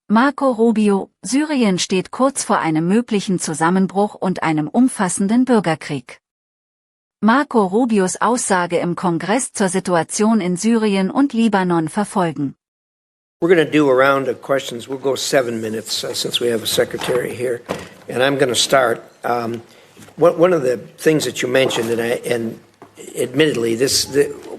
Marco Rubio, Syrien steht kurz vor einem möglichen Zusammenbruch und einem umfassenden Bürgerkrieg. Marco Rubios Aussage im Kongress zur Situation in Syrien und Libanon verfolgen. We're going to do a round of questions. We'll go 7 minutes since we have a secretary here. And I'm going to start. One of the things that you mentioned, and admittedly,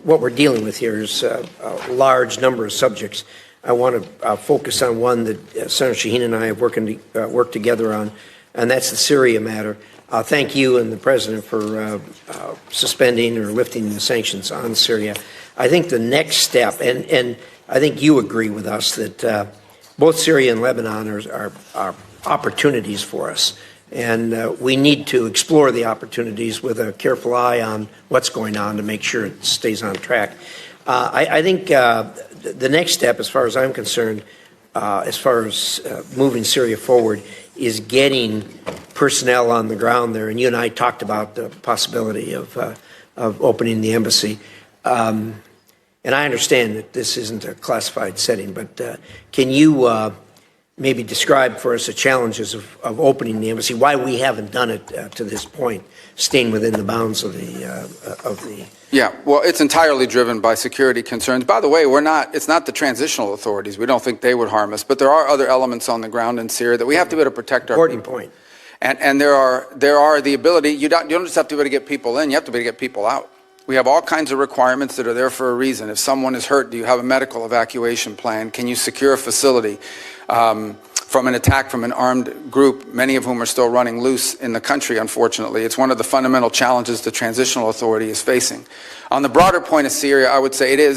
what we're dealing with here is a large number of subjects. I want to focus on one that Senator Shaheen and I have worked together on, and that's the Syria matter. Thank you and the President for suspending or lifting the sanctions on Syria. I think the next step, and I think you agree with us, that both Syria and Lebanon are opportunities for us. And we need to explore the opportunities with a careful eye on what's going on to make sure it stays on track. I think the next step, as far as I'm concerned, as far as moving Syria forward, is getting personnel on the ground there. And you and I talked about the possibility of opening the embassy. And I understand that this isn't a classified setting, but can you maybe describe for us the challenges of opening the embassy, why we haven't done it to this point, staying within the bounds of the Yeah, well, it's entirely driven by security concerns. By the way, it's not the transitional authorities. We don't think they would harm us, but there are other elements on the ground in Syria that we have to be able to protect our important people. Point. And there are the ability, you don't just have to be able to get people in, you have to be able to get people out. We have all kinds of requirements that are there for a reason. If someone is hurt, do you have a medical evacuation plan? Can you secure a facility from an attack from an armed group, many of whom are still running loose in the country, unfortunately? It's one of the fundamental challenges the transitional authority is facing. On the broader point of Syria, I would say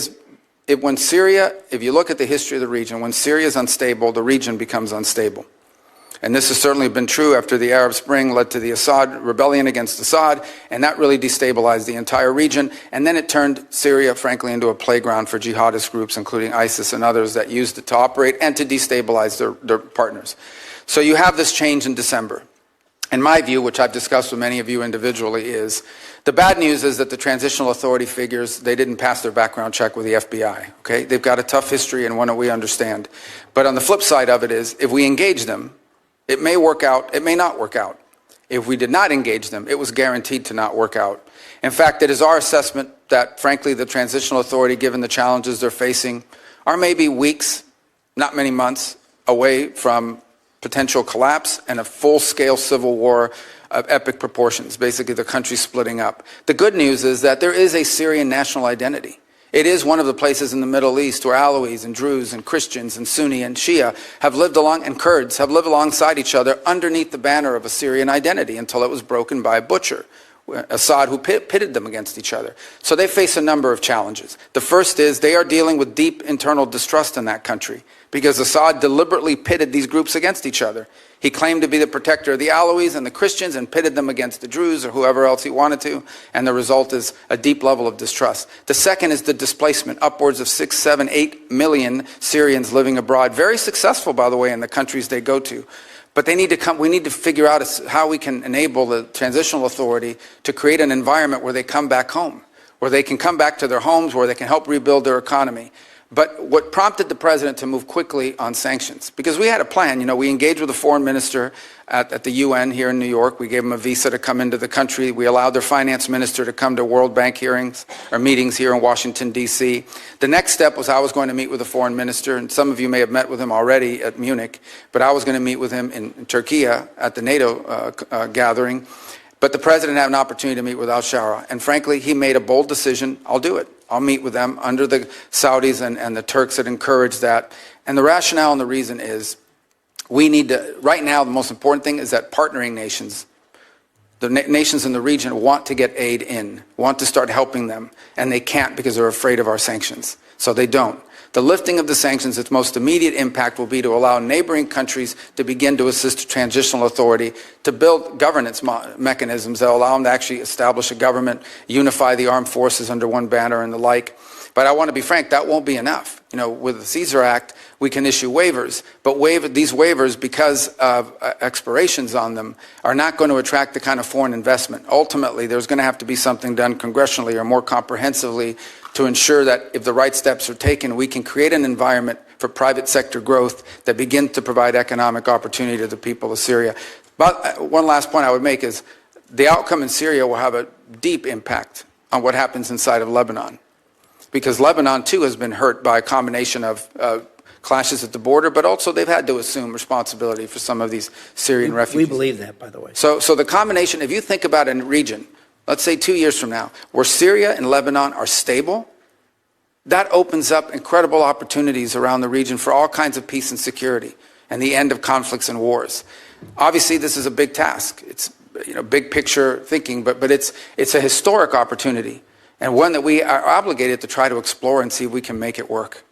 when Syria, if you look at the history of the region, when Syria is unstable, the region becomes unstable. And this has certainly been true after the Arab Spring led to the Assad rebellion against Assad, and that really destabilized the entire region. And then it turned Syria, frankly, into a playground for jihadist groups, including ISIS and others, that used it to operate and to destabilize their partners. So you have this change in December. And my view, which I've discussed with many of you individually, is the bad news is that the transitional authority figures, they didn't pass their background check with the FBI. Okay? They've got a tough history and one that we understand. But on the flip side of it is, if we engage them, it may work out, it may not work out. If we did not engage them, it was guaranteed to not work out. In fact, it is our assessment that, frankly, the transitional authority, given the challenges they're facing, are maybe weeks, not many months, away from potential collapse and a full-scale civil war of epic proportions, basically the country splitting up. The good news is that there is a Syrian national identity. It is one of the places in the Middle East where Alawis and Druze and Christians and Sunni and Shia have lived and Kurds have lived alongside each other underneath the banner of a Syrian identity until it was broken by a butcher, Assad, who pitted them against each other. So they face a number of challenges. The first is they are dealing with deep internal distrust in that country because Assad deliberately pitted these groups against each other. He claimed to be the protector of the Alawis and the Christians and pitted them against the Druze or whoever else he wanted to, and the result is a deep level of distrust. The second is the displacement, upwards of 6, 7, 8 million Syrians living abroad. Very successful, by the way, in the countries they go to. But we need to figure out how we can enable the transitional authority to create an environment where they come back home, where they can come back to their homes, where they can help rebuild their economy. But what prompted the president to move quickly on sanctions? Because we had a plan. You know, we engaged with the foreign minister at the UN here in New York. We gave him a visa to come into the country. We allowed their finance minister to come to World Bank hearings or meetings here in Washington, D.C. The next step was I was going to meet with the foreign minister, and some of you may have met with him already at Munich, but I was going to meet with him in Turkey at the NATO gathering. But the president had an opportunity to meet with al-Shara, and frankly, he made a bold decision. I'll do it. I'll meet with them under the Saudis and the Turks that encourage that. And the rationale and the reason is we need to, right now, the most important thing is that partnering nations, the nations in the region want to get aid in, want to start helping them, and they can't because they're afraid of our sanctions. So they don't. The lifting of the sanctions, its most immediate impact will be to allow neighboring countries to begin to assist the transitional authority to build governance mechanisms that allow them to actually establish a government, unify the armed forces under one banner and the like. But I want to be frank, that won't be enough. You know, with the Caesar Act, we can issue waivers, but these waivers, because of expirations on them, are not going to attract the kind of foreign investment. Ultimately, there's going to have to be something done congressionally or more comprehensively to ensure that if the right steps are taken, we can create an environment for private sector growth that begin to provide economic opportunity to the people of Syria. But one last point I would make is the outcome in Syria will have a deep impact on what happens inside of Lebanon, because Lebanon too has been hurt by a combination of clashes at the border, but also they've had to assume responsibility for some of these Syrian refugees. We believe that, by the way. So the combination, if you think about a region, let's say 2 years from now, where Syria and Lebanon are stable, that opens up incredible opportunities around the region for all kinds of peace and security and the end of conflicts and wars. Obviously, this is a big task. It's big picture thinking, but it's a historic opportunity and one that we are obligated to try to explore and see if we can make it work.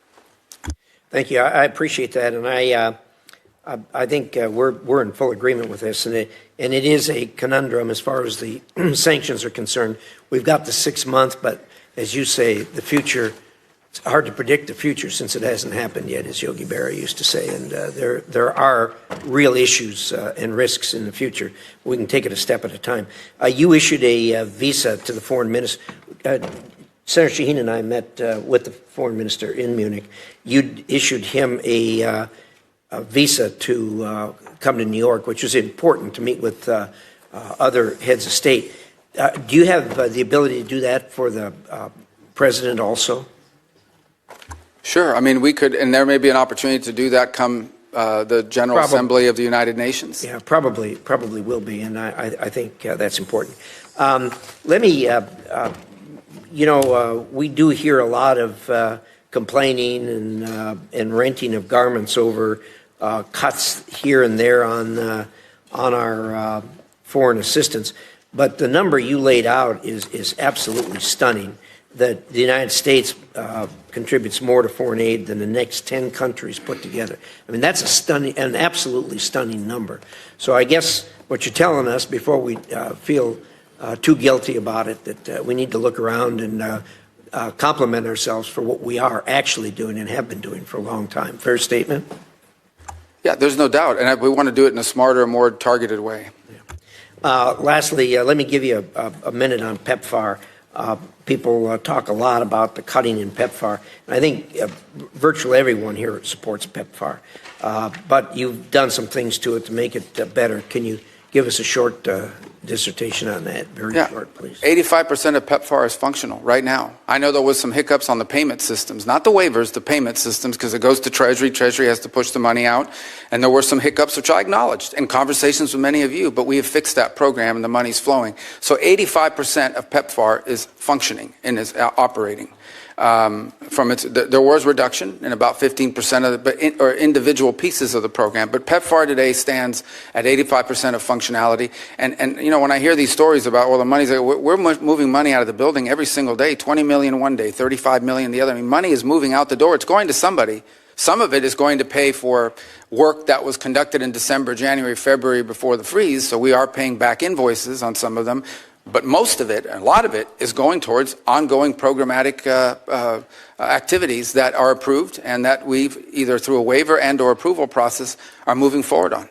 Thank you. I appreciate that, and I think we're in full agreement with this, and it is a conundrum as far as the sanctions are concerned. We've got the 6 months, but as you say, the future. It's hard to predict the future since it hasn't happened yet, as Yogi Berra used to say, and there are real issues and risks in the future. We can take it a step at a time. You issued a visa to the foreign minister. Senator Shaheen and I met with the foreign minister in Munich. You issued him a visa to come to New York, which was important to meet with other heads of state. Do you have the ability to do that for the president also? Sure. I mean, we could, and there may be an opportunity to do that come the General Assembly of the United Nations. Yeah, probably will be, and I think that's important. Let me, we do hear a lot of complaining and renting of garments over cuts here and there on our foreign assistance, but the number you laid out is absolutely stunning. That the United States contributes more to foreign aid than the next 10 countries put together. I mean, that's an absolutely stunning number. So I guess what you're telling us before we feel too guilty about it, that we need to look around and compliment ourselves for what we are actually doing and have been doing for a long time. Fair statement? Yeah, there's no doubt. And we want to do it in a smarter, more targeted way. Yeah. Lastly, let me give you a minute on PEPFAR. People talk a lot about the cutting in PEPFAR, and I think virtually everyone here supports PEPFAR. But you've done some things to it to make it better. Can you give us a short dissertation on that? Very short, please. 85% of PEPFAR is functional right now. I know there was some hiccups on the payment systems, not the waivers, the payment systems, because it goes to Treasury. Treasury has to push the money out. And there were some hiccups, which I acknowledged in conversations with many of you, but we have fixed that program and the money's flowing. So 85% of PEPFAR is functioning and is operating. There was reduction in about 15% of or individual pieces of the program, but PEPFAR today stands at 85% of functionality. And when I hear these stories about, well, the money's, we're moving money out of the building every single day, 20 million one day, 35 million the other. I mean, money is moving out the door. It's going to somebody. Some of it is going to pay for work that was conducted in December, January, February before the freeze, so we are paying back invoices on some of them. But most of it, and a lot of it, is going towards ongoing programmatic activities that are approved and that we've, either through a waiver and or approval process, are moving forward on.